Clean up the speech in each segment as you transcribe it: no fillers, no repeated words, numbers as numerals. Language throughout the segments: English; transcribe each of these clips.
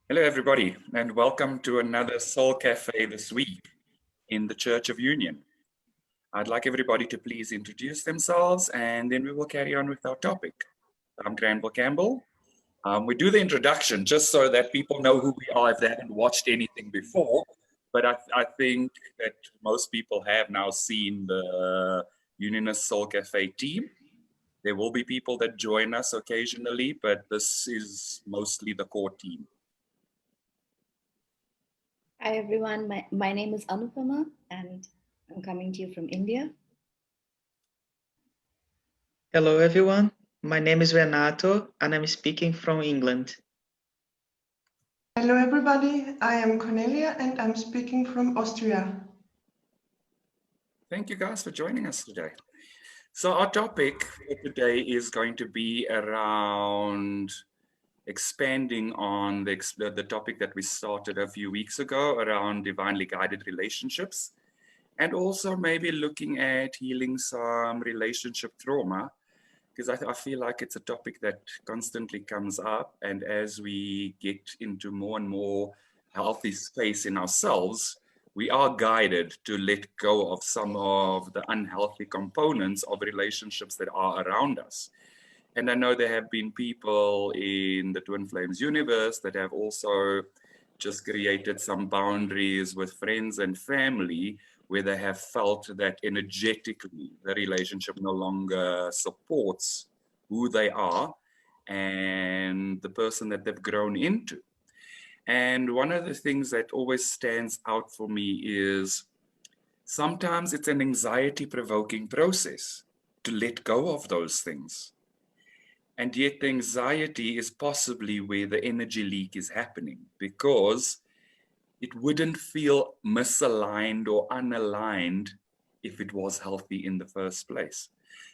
Hello, everybody, and welcome to another Soul Cafe this week in the Church of Union. I'd like everybody to please introduce themselves, and then we will carry on with our topic. I'm Granville Campbell. We do the introduction just so that people know who we are if they haven't watched anything before, but I think that most people have now seen the Unionist Soul Cafe team. There will be people that join us occasionally, but this is mostly the core team. Hi everyone, my name is Anupama and I'm coming to you from India. Hello everyone, my name is Renato and I'm speaking from England. Hello everybody, I am Cornelia and I'm speaking from Austria. Thank you guys for joining us today. So our topic for today is going to be around expanding on the topic that we started a few weeks ago around divinely guided relationships, and also maybe looking at healing some relationship trauma, because I feel like it's a topic that constantly comes up, and as we get into more and more healthy space in ourselves, we are guided to let go of some of the unhealthy components of relationships that are around us. And I know there have been people in the Twin Flames universe that have also just created some boundaries with friends and family where they have felt that energetically the relationship no longer supports who they are and the person that they've grown into. And one of the things that always stands out for me is sometimes it's an anxiety-provoking process to let go of those things. And yet the anxiety is possibly where the energy leak is happening, because it wouldn't feel misaligned or unaligned if it was healthy in the first place.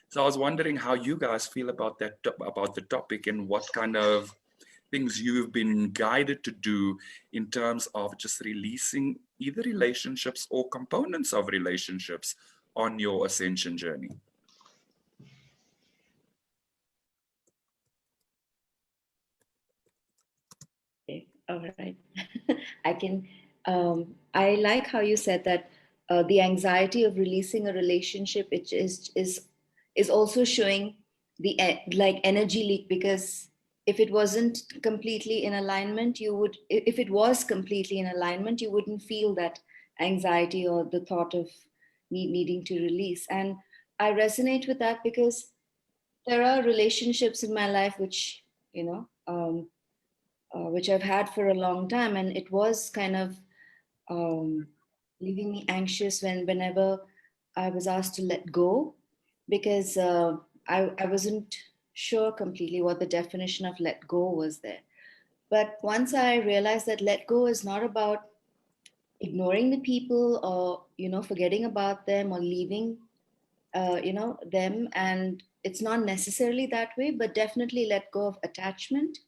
So I was wondering how you guys feel about that, about the topic, and what kind of things you've been guided to do in terms of just releasing either relationships or components of relationships on your ascension journey. Okay, all right. I like how you said that the anxiety of releasing a relationship is also showing the like energy leak, because if it wasn't completely in alignment, if it was completely in alignment, you wouldn't feel that anxiety or the thought of needing to release. And I resonate with that because there are relationships in my life which, which I've had for a long time, and it was kind of um, leaving me anxious whenever I was asked to let go, because I wasn't sure completely what the definition of let go was there. But once I realized that let go is not about ignoring the people or forgetting about them or leaving them, and it's not necessarily that way, but definitely let go of attachment,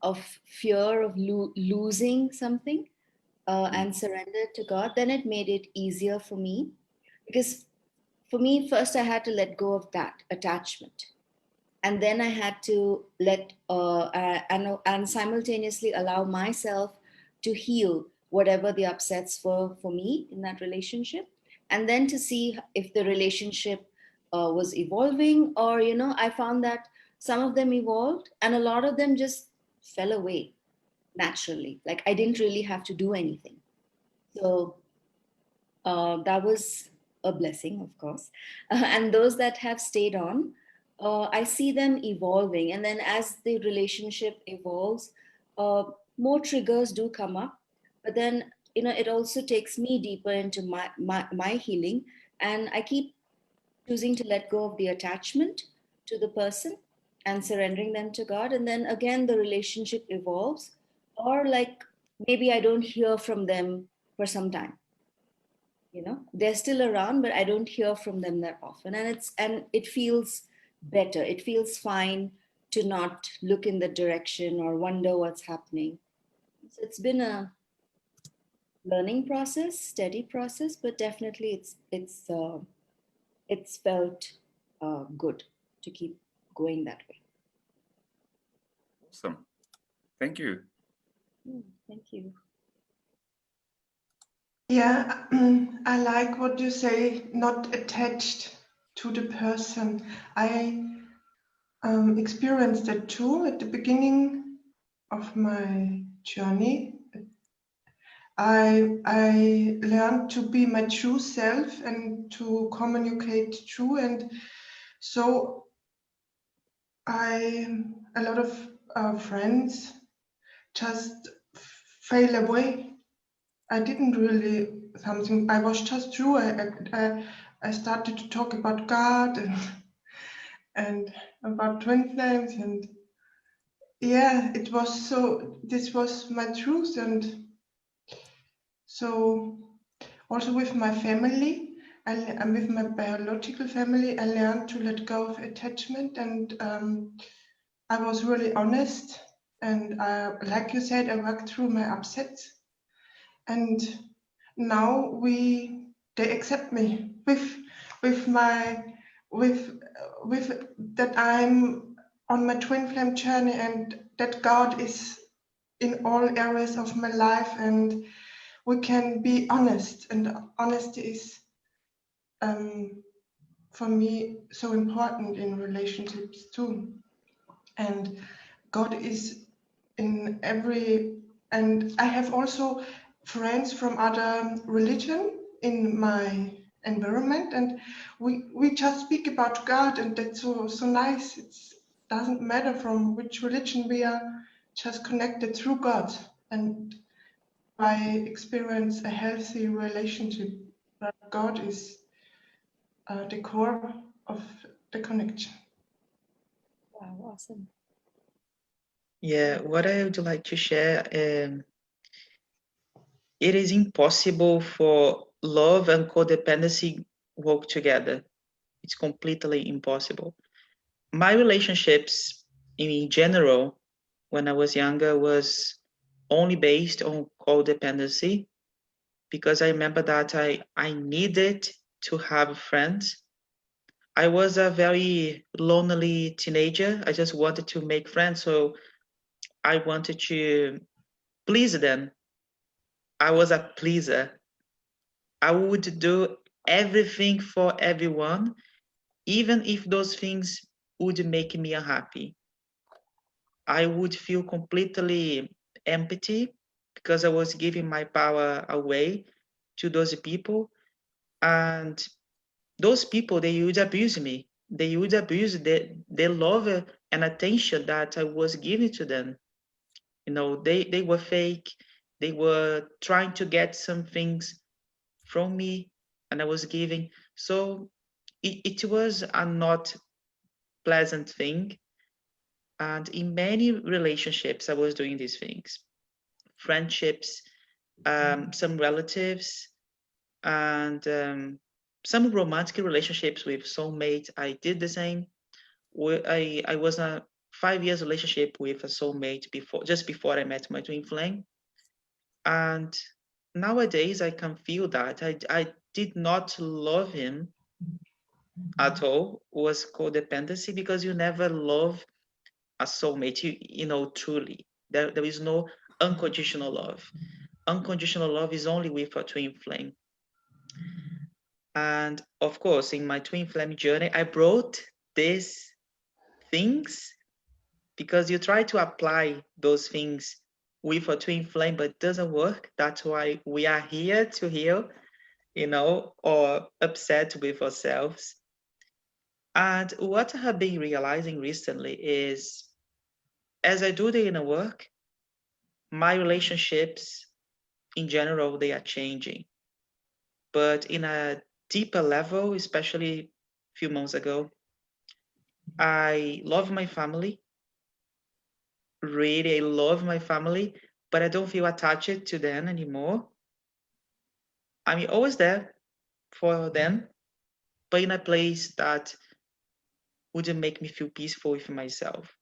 of fear of losing something, and surrender to God, then it made it easier for me. Because for me, first I had to let go of that attachment. And then I had to and simultaneously allow myself to heal whatever the upsets were for me in that relationship. And then to see if the relationship was evolving, or, I found that some of them evolved and a lot of them just fell away naturally. Like I didn't really have to do anything. So that was a blessing, of course. And those that have stayed on, I see them evolving. And then as the relationship evolves, more triggers do come up. But then, it also takes me deeper into my healing. And I keep choosing to let go of the attachment to the person and surrendering them to God. And then again, the relationship evolves. Or like maybe I don't hear from them for some time. They're still around, but I don't hear from them that often, and it feels better, it feels fine to not look in the direction or wonder what's happening. So it's been a learning process, steady process, but definitely it's felt good to keep going that way. Awesome. Thank you. Thank you. Yeah, I like what you say, not attached to the person. I experienced that too at the beginning of my journey. I learned to be my true self and to communicate true, and so a lot of friends just fell away. I didn't really something. I was just true. I started to talk about God and about twin flames, and yeah, it was so. This was my truth, and so also with my family. I'm with my biological family. I learned to let go of attachment, and I was really honest. And like you said, I worked through my upsets, and now they accept me with my with with that I'm on my twin flame journey, and that God is in all areas of my life, and we can be honest, and honesty is for me so important in relationships too. And God is in every, and I have also friends from other religion in my environment, and we just speak about God, and that's so nice. It doesn't matter from which religion we are, just connected through God, and I experience a healthy relationship where God is the core of the connection. Wow, awesome. Yeah, what I would like to share, it is impossible for love and codependency work together. It's completely impossible. My relationships in general, when I was younger, was only based on codependency, because I remember that I needed to have friends. I was a very lonely teenager. I just wanted to make friends, so I wanted to please them. I was a pleaser. I would do everything for everyone, even if those things would make me unhappy. I would feel completely empty because I was giving my power away to those people. And those people, they would abuse me. They would abuse the love and attention that I was giving to them. You know, they were fake. They were trying to get some things from me, and I was giving. So it was a not pleasant thing. And in many relationships, I was doing these things. Friendships, some relatives, and some romantic relationships with soulmates. I did the same. I was in a 5 years relationship with a soulmate just before I met my twin flame. And nowadays I can feel that I did not love him at all. It was codependency, because you never love a soulmate, you know, truly. There is no unconditional love. Unconditional love is only with a twin flame. And of course, in my twin flame journey, I brought these things, because you try to apply those things with a twin flame, but it doesn't work. That's why we are here to heal, you know, or upset with ourselves. And what I have been realizing recently is, as I do the inner work, my relationships in general, they are changing. But in a deeper level, especially a few months ago, I love my family. Really, I love my family, but I don't feel attached to them anymore. I'm always there for them, but in a place that wouldn't make me feel peaceful with myself.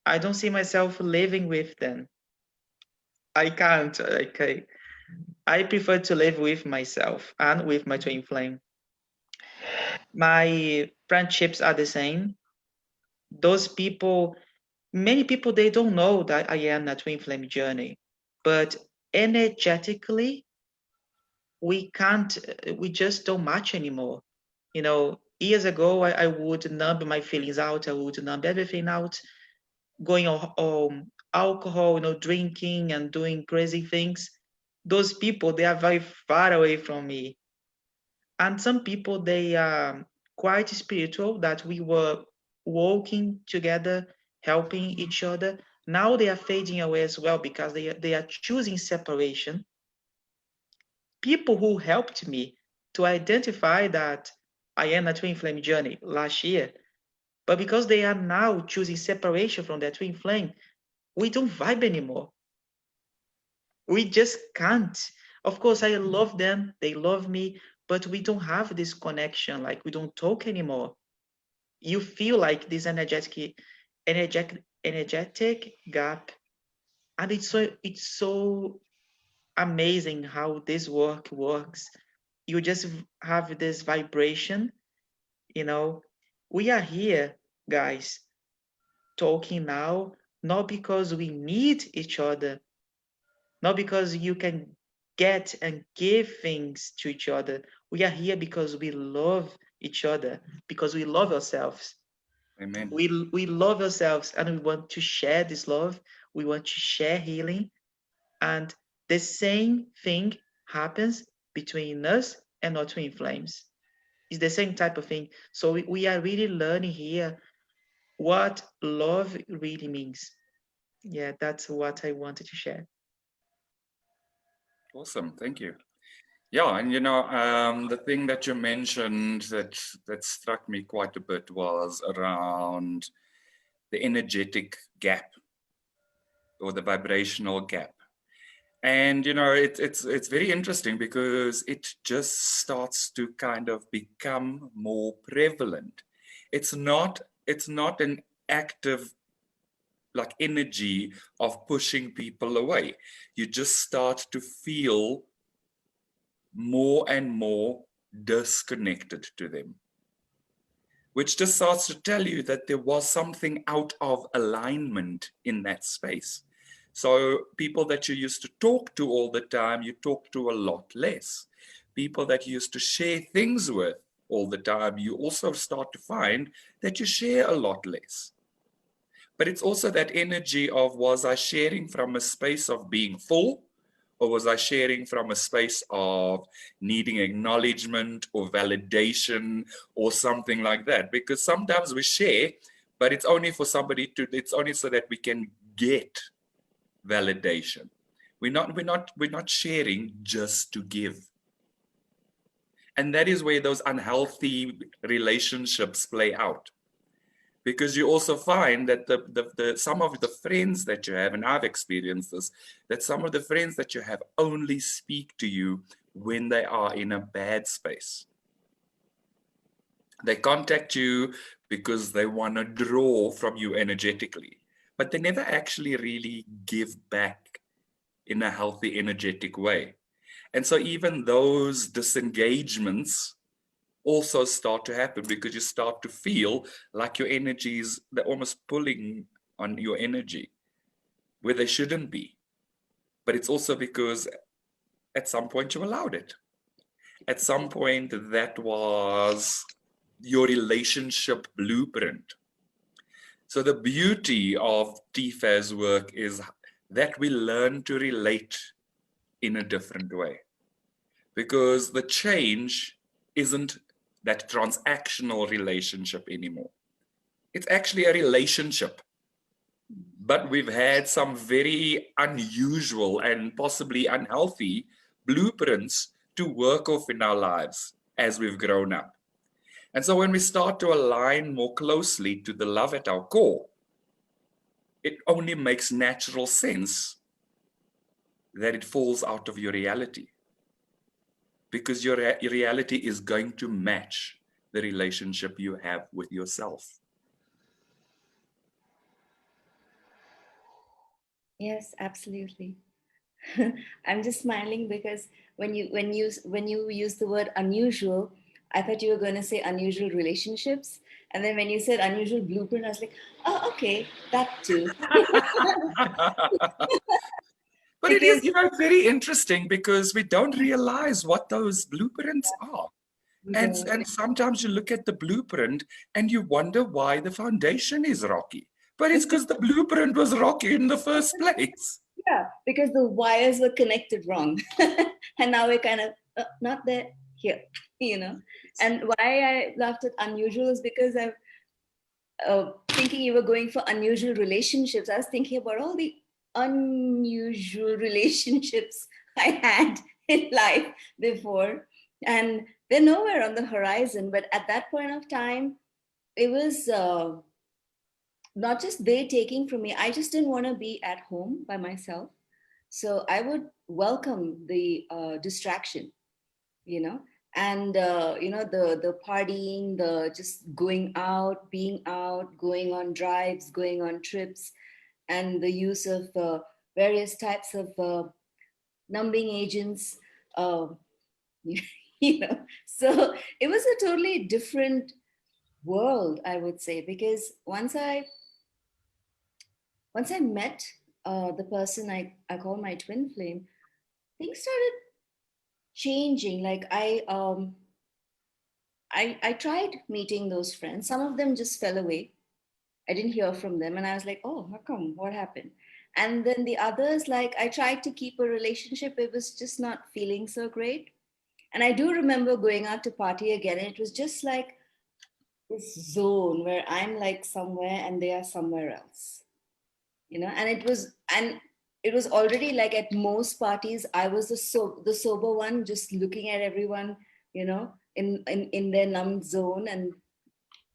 I don't see myself living with them. I can't. I prefer to live with myself and with my twin flame. My friendships are the same. Those people, many people, they don't know that I am a twin flame journey. but energetically, we just don't match anymore. You know, years ago, I would numb my feelings out. I would numb everything out, going on alcohol, you know, drinking and doing crazy things. Those people, they are very far away from me. And some people, they are quite spiritual, that we were walking together, helping each other. Now they are fading away as well because they are choosing separation. People who helped me to identify that I am a twin flame journey last year, but because they are now choosing separation from their twin flame, we don't vibe anymore. We just can't. Of course, I love them, they love me, but we don't have this connection. Like, we don't talk anymore. You feel like this energetic gap, and it's so amazing how this work works. You just have this vibration, you know. We are here, guys, talking now, not because we need each other, not because you can get and give things to each other. We are here because we love each other, because we love ourselves. Amen. We love ourselves, and we want to share this love. We want to share healing. And the same thing happens between us and our twin flames. It's the same type of thing. So we are really learning here what love really means. Yeah, that's what I wanted to share. Awesome. Thank you. Yeah, and you know, the thing that you mentioned that struck me quite a bit was around the energetic gap or the vibrational gap. And you know, it's very interesting because it just starts to kind of become more prevalent. It's not an active like energy of pushing people away. You just start to feel more and more disconnected to them, which just starts to tell you that there was something out of alignment in that space. So people that you used to talk to all the time, you talk to a lot less. People that you used to share things with all the time, you also start to find that you share a lot less. But it's also that energy of, was I sharing from a space of being full, or was I sharing from a space of needing acknowledgement or validation or something like that? Because sometimes we share, but it's only for somebody to, it's only so that we can get validation. We're not sharing just to give. And that is where those unhealthy relationships play out. Because you also find that the some of the friends that you have, and I've experienced this, that some of the friends that you have only speak to you when they are in a bad space. They contact you because they want to draw from you energetically, but they never actually really give back in a healthy, energetic way. And so even those disengagements also start to happen because you start to feel like your energies, they're almost pulling on your energy where they shouldn't be. But it's also because at some point you allowed it. At some point that was your relationship blueprint. So the beauty of TFA's work is that we learn to relate in a different way, because the change isn't that transactional relationship anymore. It's actually a relationship, but we've had some very unusual and possibly unhealthy blueprints to work off in our lives as we've grown up. And so when we start to align more closely to the love at our core, it only makes natural sense that it falls out of your reality, because your reality is going to match the relationship you have with yourself. Yes, absolutely. I'm just smiling because when you use the word unusual, I thought you were going to say unusual relationships, and then when you said unusual blueprint, I was like, oh, okay, that too. But it is, very interesting because we don't realize what those blueprints are. And sometimes you look at the blueprint and you wonder why the foundation is rocky. But it's because the blueprint was rocky in the first place. Yeah, because the wires were connected wrong. And now we're kind of not there, here, And why I laughed at unusual is because I'm thinking you were going for unusual relationships. I was thinking about all the unusual relationships I had in life before. And they're nowhere on the horizon. But at that point of time, it was not just they taking from me. I just didn't want to be at home by myself. So I would welcome the distraction, and the partying, the just going out, being out, going on drives, going on trips, and the use of various types of numbing agents. Uh, so it was a totally different world, I would say, because once I met the person I call my twin flame, things started changing. Like I tried meeting those friends. Some of them just fell away. I didn't hear from them, and I was like, oh, how come? What happened? And then the others, like I tried to keep a relationship. It was just not feeling so great. And I do remember going out to party again, and it was just like this zone where I'm like somewhere and they are somewhere else. And it was already like at most parties I was the sober one, just looking at everyone, in their numbed zone and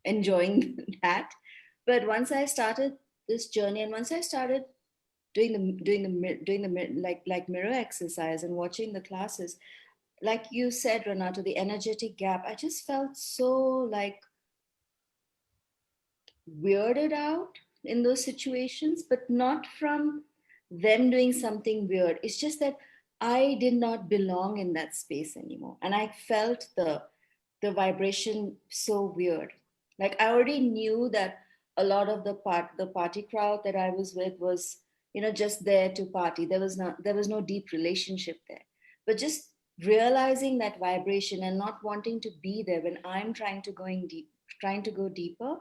enjoying that. But once I started this journey, and once I started doing the mirror exercise and watching the classes, like you said, Renato, the energetic gap, I just felt so like weirded out in those situations, but not from them doing something weird. It's just that I did not belong in that space anymore. And I felt the vibration so weird. Like I already knew that a lot of the party crowd that I was with was, just there to party. There was no deep relationship there. But just realizing that vibration and not wanting to be there when I'm trying to go deeper,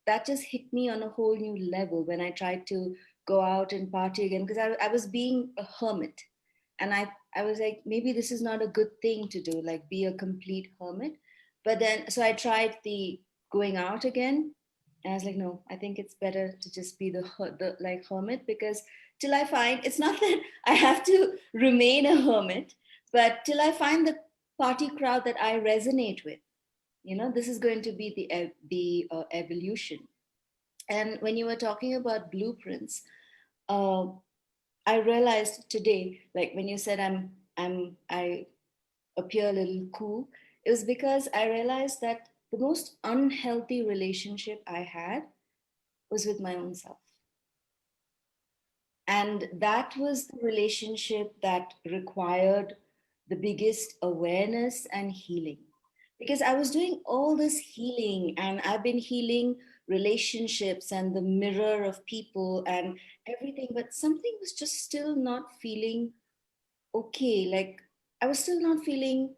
that just hit me on a whole new level when I tried to go out and party again, because I was being a hermit. And I was like, maybe this is not a good thing to do, like be a complete hermit. But then, so I tried the going out again. And I was like, no, I think it's better to just be the like hermit, because till I find, it's not that I have to remain a hermit, but till I find the party crowd that I resonate with, this is going to be the evolution. And when you were talking about blueprints, uh, I realized today, like when you said I appear a little cool, it was because I realized that the most unhealthy relationship I had was with my own self. And that was the relationship that required the biggest awareness and healing. Because I was doing all this healing, and I've been healing relationships and the mirror of people and everything, but something was just still not feeling okay. Like I was still not feeling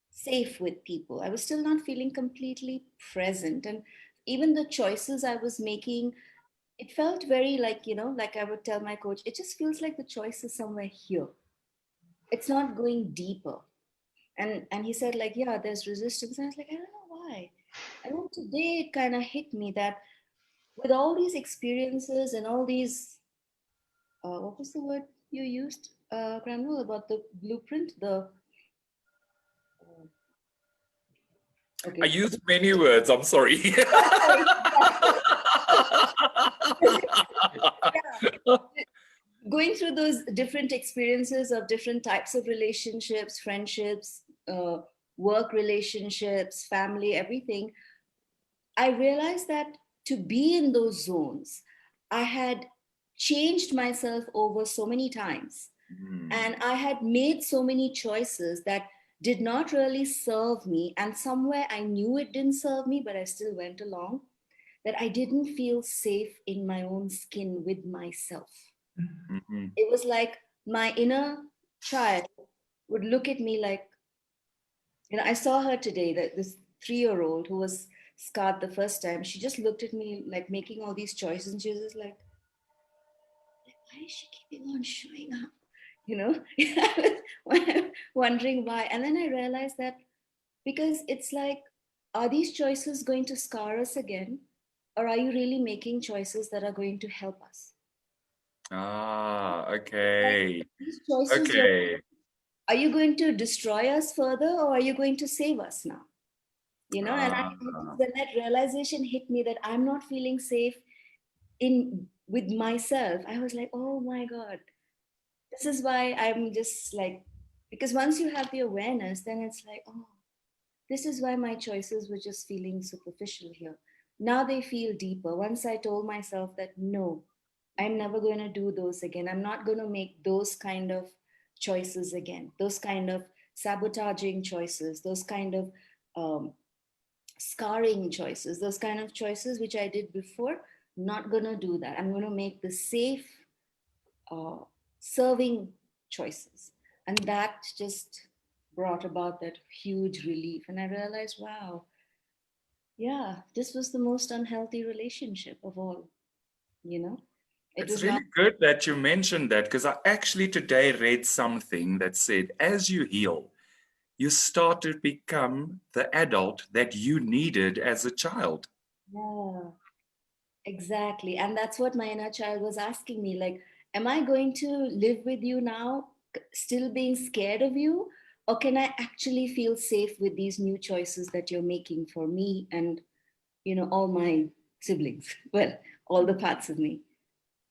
safe with people. I was still not feeling completely present. And even the choices I was making, it felt very like, like I would tell my coach, it just feels like the choice is somewhere here. It's not going deeper. And he said, like, yeah, there's resistance. And I was like, I don't know why. And then today it kind of hit me that with all these experiences and all these, what was the word you used, Granville, about the blueprint? I used many words, I'm sorry. Going through those different experiences of different types of relationships, friendships, work relationships, family, everything, I realized that to be in those zones, I had changed myself over so many times. And I had made so many choices that did not really serve me. And somewhere I knew it didn't serve me, but I still went along, that I didn't feel safe in my own skin with myself. Mm-hmm. It was like my inner child would look at me like, I saw her today, that this 3-year-old who was scarred the first time, she just looked at me like making all these choices, and she was just like, why is she keeping on showing up? I was wondering why. And then I realized that because it's like, are these choices going to scar us again? Or are you really making choices that are going to help us? Ah, Like, okay. these choices, Okay. are you going to destroy us further, or are you going to save us now? And Ah, when that realization hit me that I'm not feeling safe in with myself, I was like, oh my God, this is why I'm just like, because once you have the awareness, then it's like, oh, this is why my choices were just feeling superficial here. Now they feel deeper. Once I told myself that no, I'm never going to do those again. I'm not going to make those kind of choices again, those kind of sabotaging choices, those kind of um, scarring choices, those kind of choices which I did before. Not going to do that. I'm going to make the safe, uh, serving choices. And that just brought about that huge relief. And I realized, wow, yeah, this was the most unhealthy relationship of all, you know? It it's was not, really good that you mentioned that, because I actually today read something that said, as you heal, you start to become the adult that you needed as a child. yeah, exactly. And that's what my inner child was asking me, like, am I going to live with you now, still being scared of you? Or can I actually feel safe with these new choices that you're making for me and, all my siblings? Well, all the parts of me.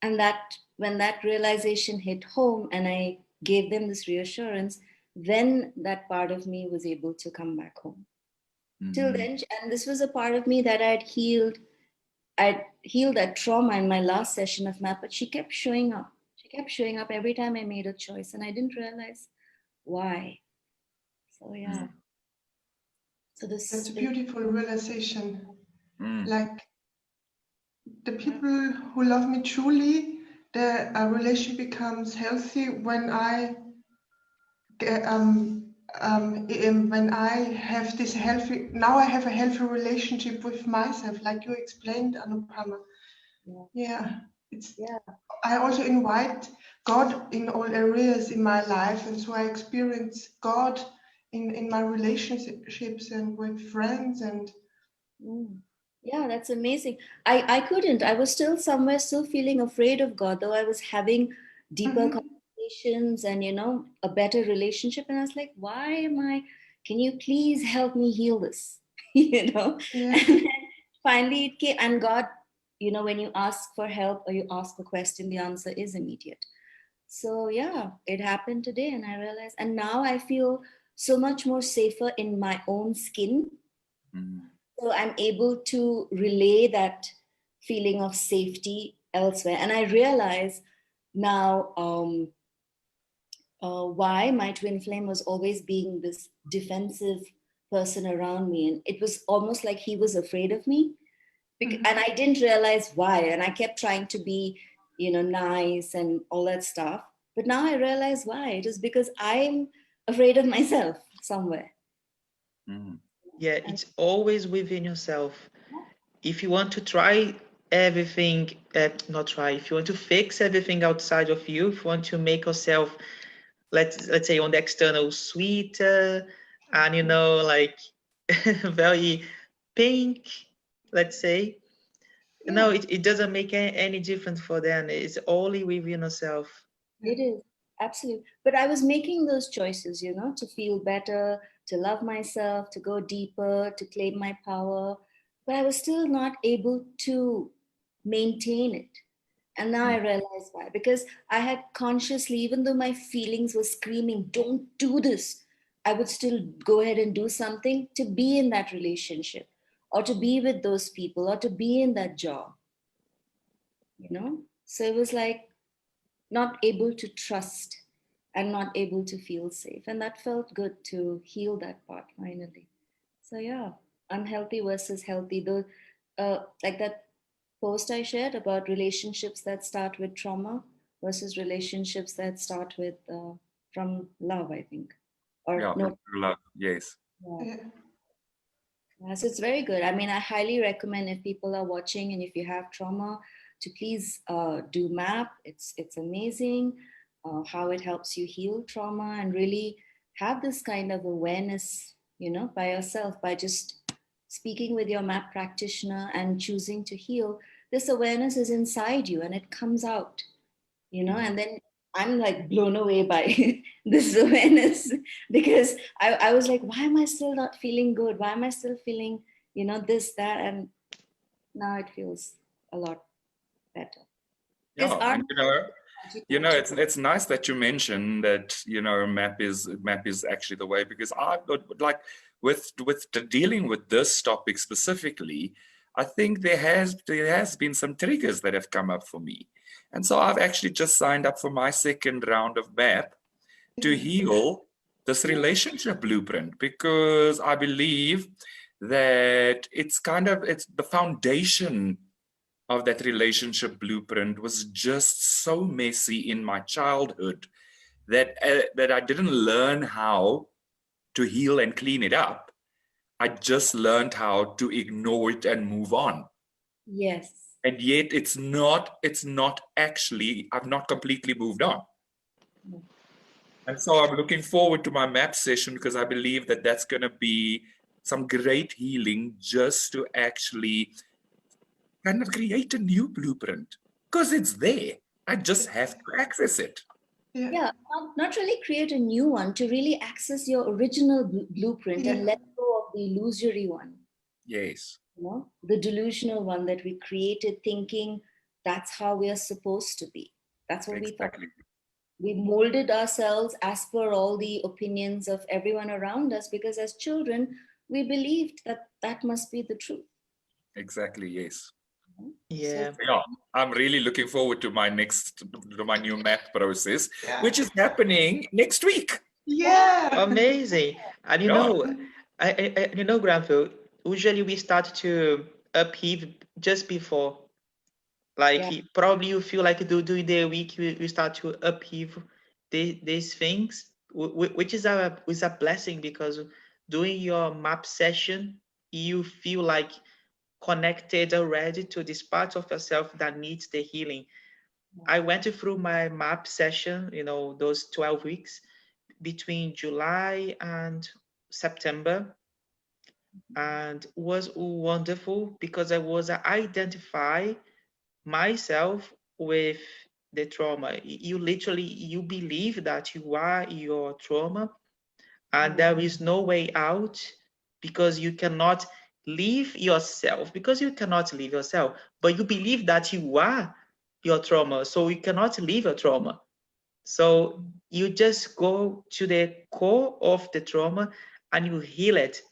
And that when that realization hit home and I gave them this reassurance, then that part of me was able to come back home. Till Mm. then, and this was a part of me that I'd healed that trauma in my last session of MAP, but she kept showing up. She kept showing up every time I made a choice, and I didn't realize why. So yeah. Mm. So That's this a is, beautiful realization. Mm. Like the yeah. people who love me truly, the relation becomes healthy when when I have this healthy. Now I have a healthy relationship with myself, like you explained, Anupama. Yeah. Yeah, it's. Yeah. I also invite God in all areas in my life, and so I experience God in my relationships and with friends and. Mm. Yeah, that's amazing. I couldn't. I was still somewhere, still feeling afraid of God, though I was having deeper Mhm. conversations and, a better relationship. And I was like, why am I, can you please help me heal this? you know? Yeah. And then finally it came, and God, when you ask for help or you ask a question, the answer is immediate. So yeah, it happened today and I realized, and now I feel so much more safer in my own skin, Mm. so I'm able to relay that feeling of safety elsewhere. And I realize now why my twin flame was always being this defensive person around me. And it was almost like he was afraid of me. And Mhm. I didn't realize why. And I kept trying to be, nice and all that stuff. But now I realize why. It is because I'm afraid of myself somewhere. Mm. Yeah, And it's always within yourself. If you want to try everything, not try, if you want to fix everything outside of you, if you want to make yourself, let's say on the external sweeter, and like very pink, let's say, no, yeah. it doesn't make any difference for them. It's only within yourself. It is, absolutely. But I was making those choices, to feel better, to love myself, to go deeper, to claim my power. But I was still not able to maintain it. And now I Mm. realize why. Because I had consciously, even though my feelings were screaming, don't do this, I would still go ahead and do something to be in that relationship or to be with those people or to be in that job. So it was like, not able to trust and not able to feel safe. And that felt good to heal that part finally. So, yeah, unhealthy versus healthy. Though, like that post I shared about relationships that start with trauma. versus relationships that start with from love, I think. Or Yeah, no. from love. Yes. Yeah. Yeah. Yes, it's very good. I mean, I highly recommend if people are watching and if you have trauma, to please do MAP. It's amazing how it helps you heal trauma and really have this kind of awareness, by yourself, by just speaking with your MAP practitioner and choosing to heal. This awareness is inside you and it comes out, and then I'm like blown away by this awareness because I was like, why am I still not feeling good? Why am I still feeling, this, that? And now it feels a lot better. Because Yeah, our and it's nice that you mentioned that MAP is actually the way, because I like with dealing with this topic specifically, I think there has been some triggers that have come up for me, and so I've actually just signed up for my second round of MAP to heal this relationship blueprint, because I believe that it's the foundation of that relationship blueprint was just so messy in my childhood that that I didn't learn how to heal and clean it up. I just learned how to ignore it and move on. Yes. And yet it's not actually, I've not completely moved on. No. And so I'm looking forward to my MAP session, because I believe that that's going to be some great healing, just to actually kind of create a new blueprint, because it's there. I just have to access it. Yeah, not really create a new one, to really access your original blueprint and let go of the illusory one. Yes. The delusional one that we created, thinking that's how we are supposed to be. That's what we thought. We molded ourselves as per all the opinions of everyone around us, because as children, we believed that that must be the truth. Exactly, yes. Yeah. So, Yeah, I'm really looking forward to my new MAP process, which is happening next week. Yeah. Amazing. And Granville, usually we start to upheave just before. Like probably you feel like during the week you start to upheave these things, which is a blessing, because during your MAP session you feel like connected already to this part of yourself that needs the healing. I went through my MAP session, those 12 weeks between July and September, and was wonderful because I was identify myself with the trauma. You believe that you are your trauma, and there is no way out, because you cannot leave yourself, but you believe that you are your trauma, so you cannot leave your trauma. So you just go to the core of the trauma and you heal it,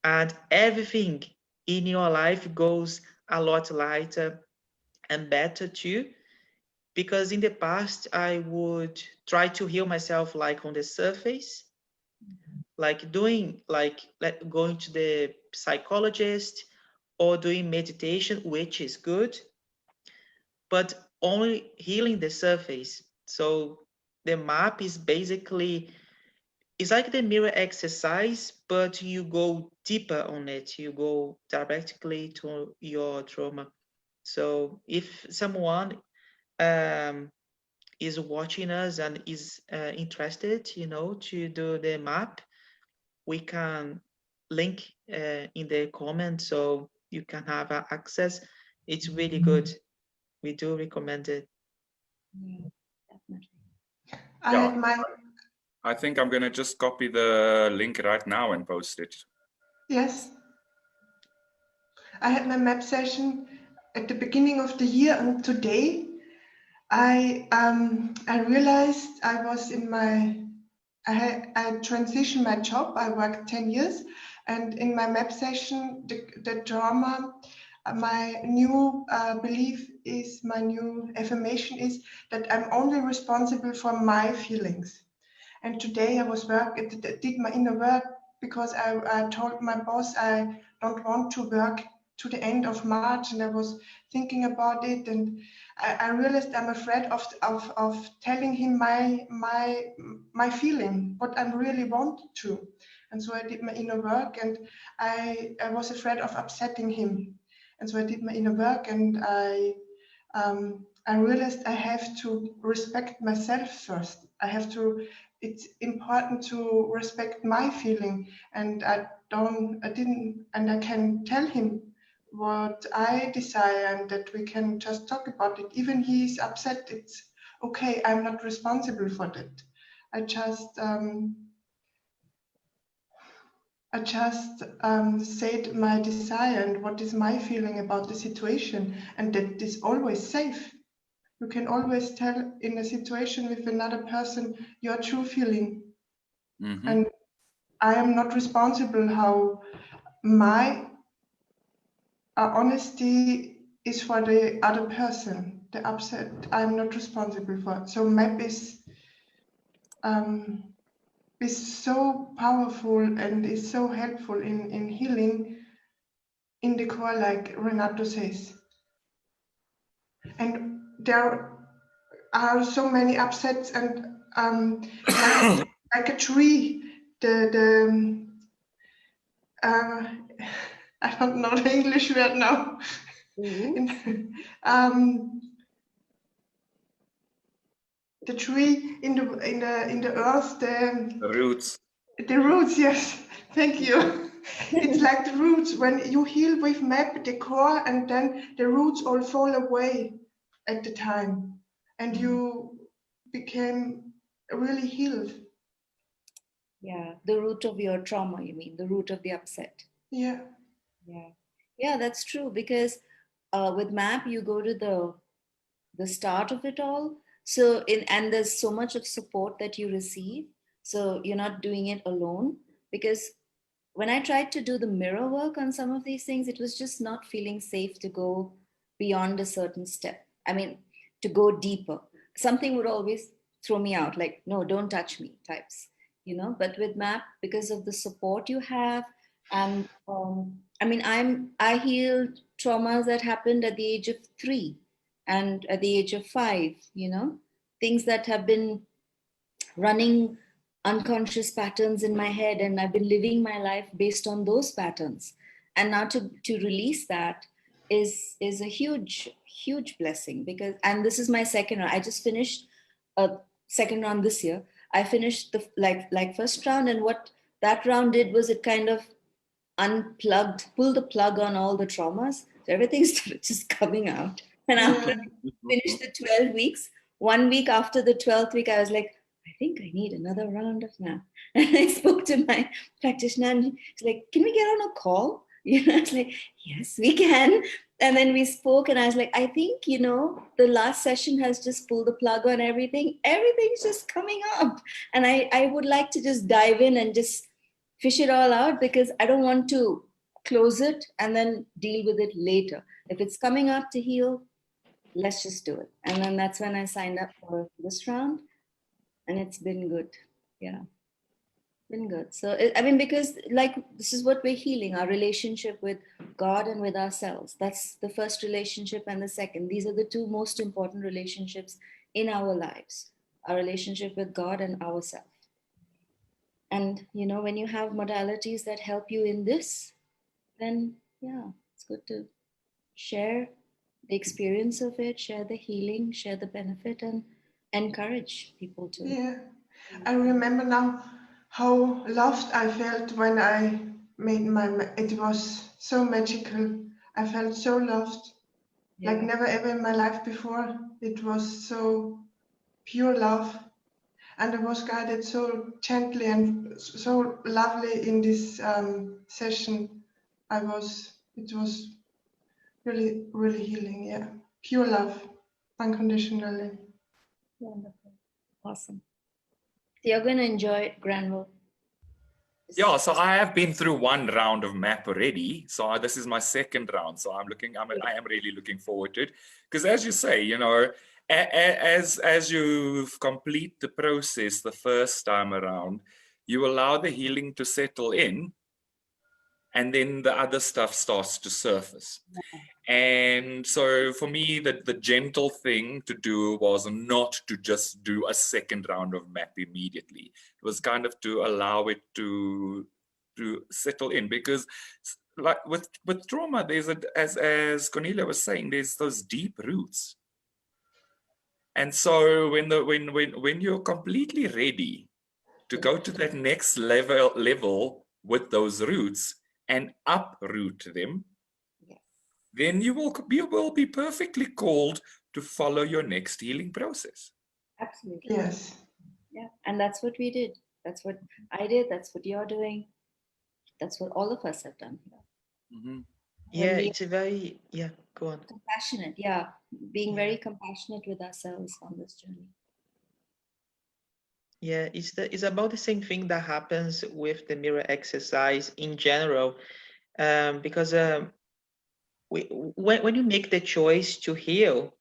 and everything in your life goes a lot lighter and better too. Because in the past I would try to heal myself like on the surface, like doing like going to the psychologist or doing meditation, which is good, but only healing the surface. So the MAP is basically, it's like the mirror exercise, but you go deeper on it. You go directly to your trauma. So if someone is watching us and is interested, to do the MAP, we can link in the comments so you can have access. It's really good. We do recommend it. Definitely. I think I'm going to just copy the link right now and post it. Yes. I had my MAP session at the beginning of the year, and today I realized I was I transitioned my job. I worked 10 years, and in my MAP session, the trauma, my new belief is, my new affirmation is that I'm only responsible for my feelings. And today I did my inner work, because I told my boss I don't want to work to the end of March, and I was thinking about it, and I realized I'm afraid of telling him my feeling, what I really want to. And so I did my inner work, and I was afraid of upsetting him. And so I did my inner work, and I realized I have to respect myself first. It's important to respect my feeling, and I can tell him what I desire, and that we can just talk about it. Even he's upset, it's okay. I'm not responsible for that. I just said my desire and what is my feeling about the situation, and that is always safe. You can always tell in a situation with another person your true feeling. Mm-hmm. And I am not responsible how my honesty is for the other person. The upset I'm not responsible for. So MAP is so powerful and is so helpful in healing in the core, like Renato says. And there are so many upsets, and like a tree, I don't know the English word now. The tree in the earth, The roots. The roots, yes. Thank you. It's like the roots. When you heal with MAP, the core, and then the roots all fall away at the time, and you became really healed. Yeah, the root of your trauma, you mean, the root of the upset. Yeah. Yeah, that's true, because with MAP you go to the start of it all. So and there's so much of support that you receive. So you're not doing it alone, because when I tried to do the mirror work on some of these things, it was just not feeling safe to go beyond a certain step. I mean, to go deeper. Something would always throw me out, like, no, don't touch me types, But with MAP, because of the support you have, and I mean, I healed traumas that happened at the age of 3 and at the age of 5, things that have been running unconscious patterns in my head, and I've been living my life based on those patterns. And now to release that is a huge blessing, because, and this is my second round. I just finished a second round this year. I finished the like first round, and what that round did was it kind of pulled the plug on all the traumas. So everything started just coming out. And after I finished the 12 weeks, 1 week after the 12th week, I was like, I think I need another round of MAP. And I spoke to my practitioner, and she's like, can we get on a call? I was like, yes, we can. And then we spoke, and I was like, I think, the last session has just pulled the plug on everything. Everything's just coming up. And I would like to just dive in and just fish it all out, because I don't want to close it and then deal with it later. If it's coming up to heal, let's just do it. And then that's when I signed up for this round, and it's been good. Yeah, been good. So I mean, because like this is what we're healing, our relationship with God and with ourselves. That's the first relationship, and the second. These are the two most important relationships in our lives: our relationship with God and ourselves. And when you have modalities that help you in this, then yeah, it's good to share the experience of it, share the healing, share the benefit, and encourage people to. Yeah, I remember now how loved I felt when I made it was so magical. I felt so loved, like never ever in my life before. It was so pure love, and I was guided so gently and so lovely in this session. It was really, really healing. Yeah, pure love, unconditionally. Wonderful. Awesome. So you're going to enjoy it, Granville. Yeah, so I have been through one round of MAP already. So this is my second round. So I am really looking forward to it. Because as you say, as you complete the process the first time around, you allow the healing to settle in. and then the other stuff starts to surface. And so for me, the gentle thing to do was not to just do a second round of MAP immediately. It was kind of to allow it to settle in, because like with trauma, there's as Cornelia was saying, there's those deep roots. And so when you're completely ready to go to that next level with those roots and uproot them, then you will be perfectly called to follow your next healing process. Absolutely. Yes. Yeah. And that's what we did. That's what I did. That's what you're doing. That's what all of us have done here. Mm-hmm. Yeah, it's a very, yeah, go on. Compassionate. Yeah. Being very compassionate with ourselves on this journey. Yeah, it's about the same thing that happens with the mirror exercise in general, because when you make the choice to heal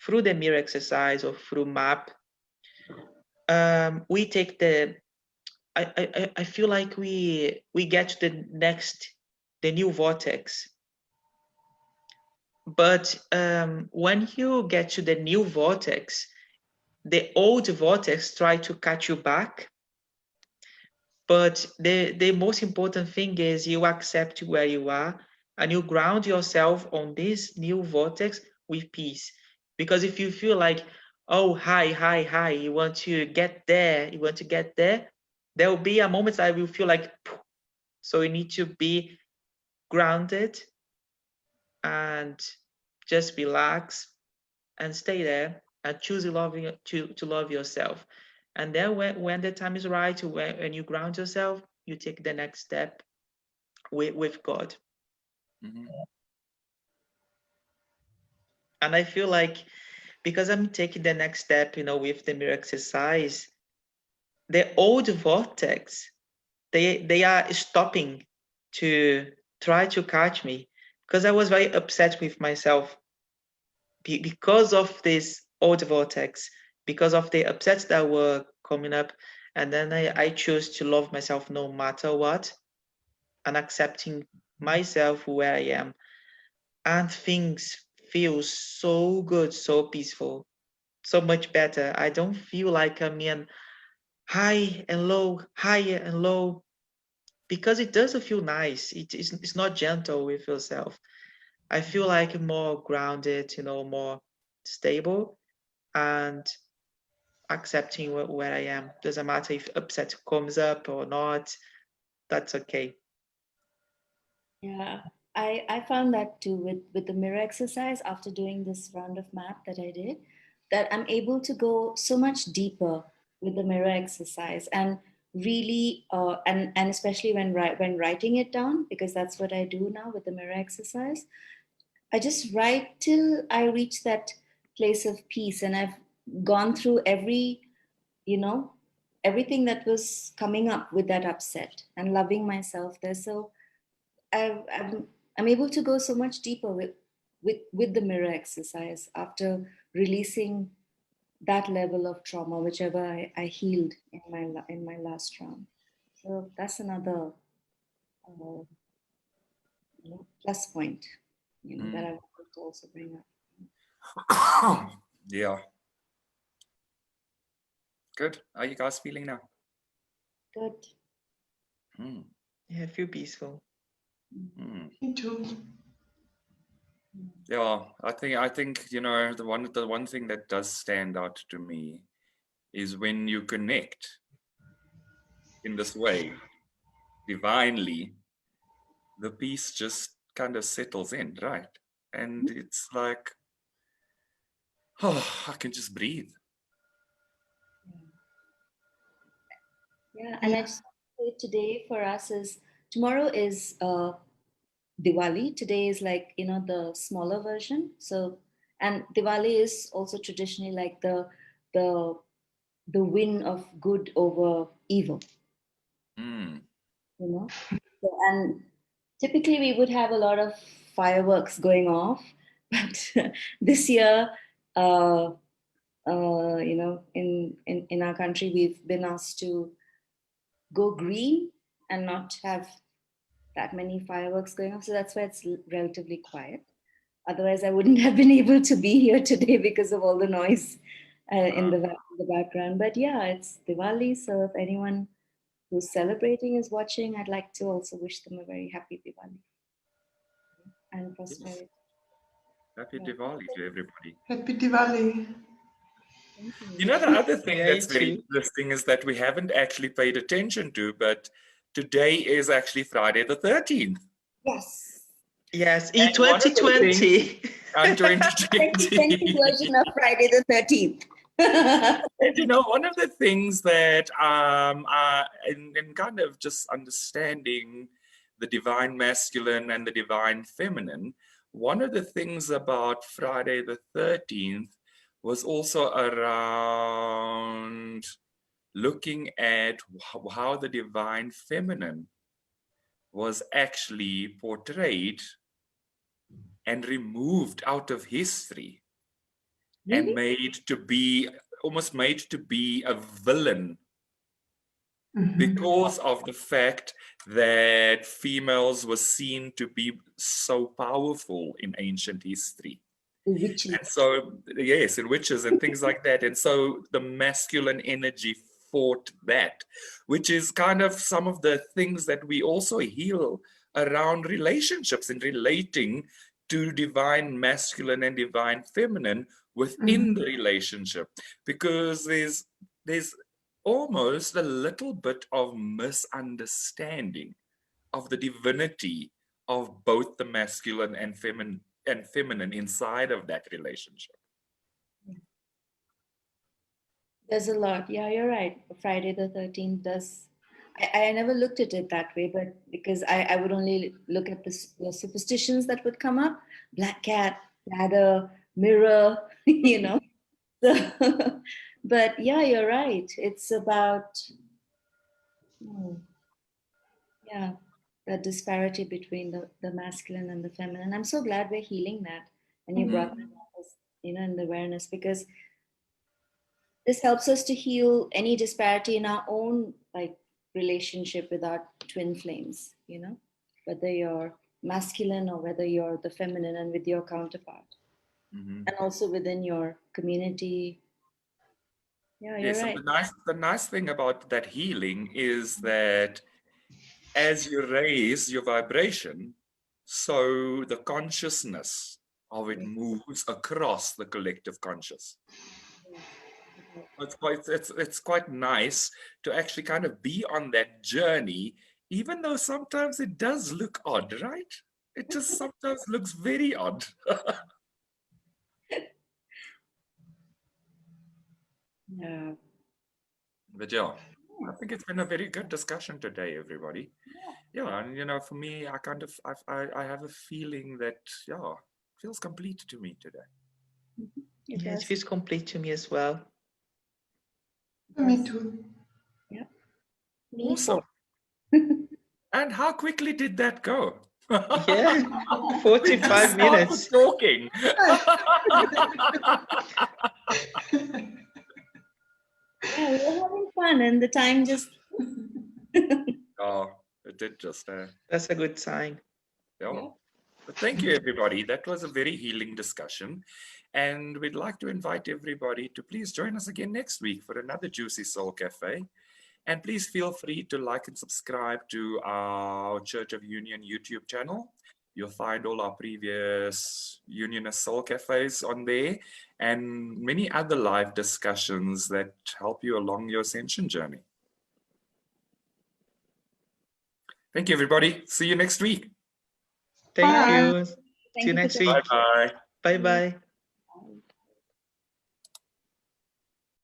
through the mirror exercise or through MAP, we take I feel like we get to the new vortex. But when you get to the new vortex, the old vortex try to catch you back. But the most important thing is you accept where you are and you ground yourself on this new vortex with peace. Because if you feel like, oh, high, you want to get there, there will be a moment that will feel like, poof. So you need to be grounded and just relax and stay there and choose to love yourself. And then when the time is right, when you ground yourself, you take the next step with God. Mm-hmm. And I feel like because I'm taking the next step, with the mirror exercise, the old vortex, they are stopping to try to catch me, because I was very upset with myself because of this old vortex, because of the upsets that were coming up. And then I chose to love myself no matter what, and accepting myself where I am. And things feel so good, so peaceful, so much better. I don't feel like I'm in high and low, higher and low, because it doesn't feel nice. It's not gentle with yourself. I feel like more grounded, more stable, and accepting where I am. Doesn't matter if upset comes up or not. That's okay. Yeah. I found that too with the mirror exercise after doing this round of MAP that I did, that I'm able to go so much deeper with the mirror exercise and really and especially when writing it down, because that's what I do now with the mirror exercise. I just write till I reach that place of peace, and I've gone through you know, everything that was coming up with that upset and loving myself there. So I'm able to go so much deeper with the mirror exercise after releasing that level of trauma, whichever I healed in my last round. So that's another plus point, that I wanted to also bring up. Yeah. Good. How are you guys feeling now? Good. Yeah, I feel peaceful. Me too. Yeah, I think the one thing that does stand out to me is when you connect in this way divinely, the peace just kind of settles in, right? And it's like, oh, I can just breathe. Yeah, and I just want to say today for us is tomorrow is Diwali. Today is like the smaller version. So, and Diwali is also traditionally like the the win of good over evil. Mm. So, and typically we would have a lot of fireworks going off, but this year, in our country, we've been asked to go green and not have that many fireworks going off. So that's why it's relatively quiet. Otherwise, I wouldn't have been able to be here today because of all the noise in the background. But yeah, it's Diwali. So if anyone who's celebrating is watching, I'd like to also wish them a very happy Diwali and prosperity. Happy Diwali to everybody. Happy Diwali. Thank you. You know, the other thing Yeah, that's you very too. interesting is that we haven't actually paid attention to, but today is actually Friday the 13th. Yes. Yes, in And one of the 2020. On 2020 2020. version of Friday the 13th. And you know, one of the things that in kind of just understanding the divine masculine and the divine feminine, one of the things about Friday the 13th was also around looking at how the divine feminine was actually portrayed and removed out of history and Really? almost made to be a villain Mhm. because of the fact that females were seen to be so powerful in ancient history. Witchy. And so, yes, and witches and things like that. And so the masculine energy fought that, which is kind of some of the things that we also heal around relationships and relating to divine masculine and divine feminine within the relationship, because there's almost a little bit of misunderstanding of the divinity of both the masculine and feminine inside of that relationship. There's a lot. Yeah, you're right. Friday the 13th does. I never looked at it that way, but because I would only look at the superstitions that would come up: black cat, ladder, mirror, you know. So, but yeah, you're right. It's about, yeah, the disparity between the masculine and the feminine. I'm so glad we're healing that. And you brought that up as, in the awareness, because this helps us to heal any disparity in our own relationship with our twin flames, whether you're masculine or whether you're the feminine, and with your counterpart, and also within your community. Yeah, you're Yes, and right. the nice thing about that healing is that as you raise your vibration, so the consciousness of it moves across the collective conscious. It's quite nice to actually kind of be on that journey, even though sometimes it does look odd, right? It just sometimes looks very odd. Yeah. But yeah, I think it's been a very good discussion today, everybody. Yeah, and for me, I have a feeling that feels complete to me today. Yeah, it feels complete to me as well. Me too. Yeah. Awesome. And how quickly did that go? Yeah, 45 minutes. Talking. Yeah, we're having fun, and the time just. Oh, it did just. That's a good sign. Yeah. But thank you, everybody. That was a very healing discussion. And we'd like to invite everybody to please join us again next week for another Juicy Soul Cafe. And please feel free to like and subscribe to our Church of Union YouTube channel. You'll find all our previous Unionist Soul Cafes on there and many other live discussions that help you along your ascension journey. Thank you, everybody. See you next week. Thank Bye. you. See you next week. Bye-bye. Bye-bye.